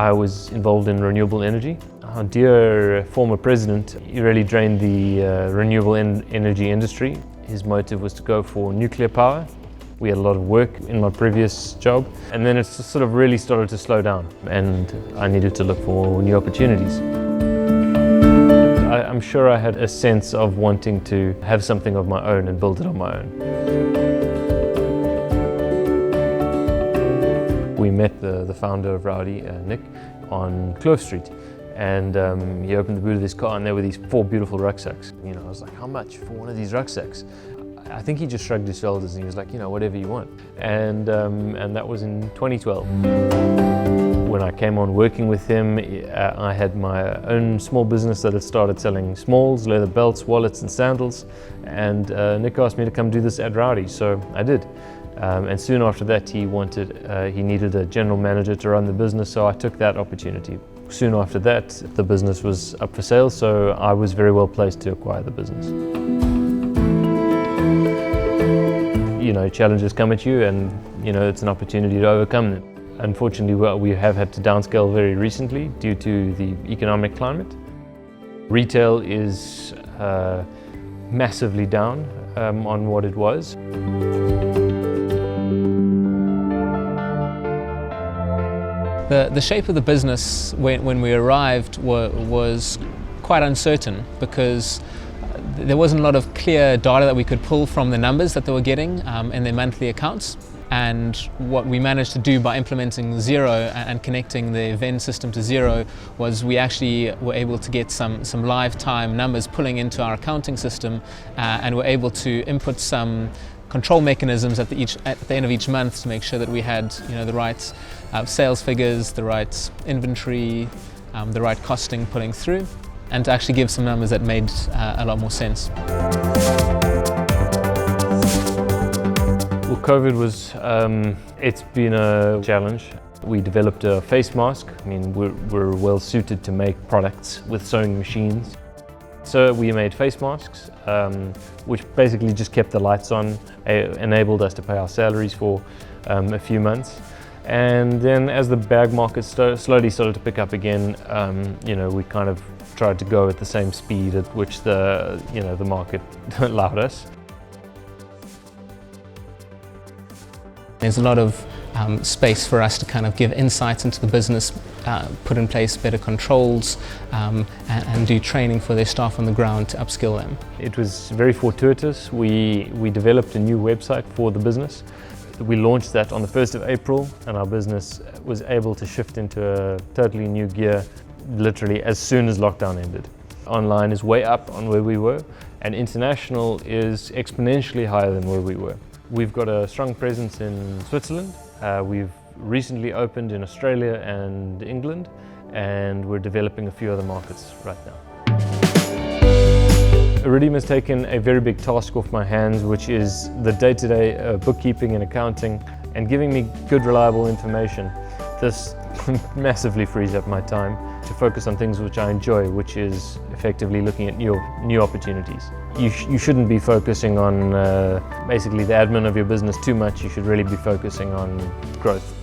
I was involved in renewable energy. Our dear former president, he really drained the renewable energy industry. His motive was to go for nuclear power. We had a lot of work in my previous job, and then it sort of really started to slow down, and I needed to look for new opportunities. I'm sure I had a sense of wanting to have something of my own and build it on my own. We met the founder of Rowdy, Nick, on Kloof Street, and he opened the boot of his car and there were these 4 beautiful rucksacks. You know, I was like, how much for one of these rucksacks? I think he just shrugged his shoulders and he was like, you know, whatever you want. And that was in 2012. When I came on working with him, I had my own small business that had started selling smalls, leather belts, wallets and sandals. And Nick asked me to come do this at Rowdy, so I did. And soon after that he needed a general manager to run the business, so I took that opportunity. Soon after that the business was up for sale, so I was very well placed to acquire the business. You know, challenges come at you and, you know, it's an opportunity to overcome them. Unfortunately, we have had to downscale very recently due to the economic climate. Retail is massively down on what it was. The shape of the business when we arrived was quite uncertain because there wasn't a lot of clear data that we could pull from the numbers that they were getting in their monthly accounts. And what we managed to do by implementing Xero and connecting the event system to Xero was we actually were able to get some lifetime numbers pulling into our accounting system, and were able to input some control mechanisms at the end of each month to make sure that we had, you know, the right sales figures, the right inventory, the right costing pulling through, and to actually give some numbers that made a lot more sense. Well, COVID was, it's been a challenge. We developed a face mask. I mean, we're well suited to make products with sewing machines. So we made face masks, which basically just kept the lights on, enabled us to pay our salaries for a few months. And then as the bag market slowly started to pick up again, you know, we kind of tried to go at the same speed at which the market allowed us. There's a lot of space for us to kind of give insights into the business, put in place better controls, and do training for their staff on the ground to upskill them. It was very fortuitous. We developed a new website for the business. We launched that on the 1st of April, and our business was able to shift into a totally new gear literally as soon as lockdown ended. Online is way up on where we were, and international is exponentially higher than where we were. We've got a strong presence in Switzerland. We've recently opened in Australia and England, and we're developing a few other markets right now. Iridium has taken a very big task off my hands, which is the day-to-day bookkeeping and accounting, and giving me good, reliable information. This massively frees up my time to focus on things which I enjoy, which is effectively looking at new opportunities. You shouldn't be focusing on basically the admin of your business too much. You should really be focusing on growth.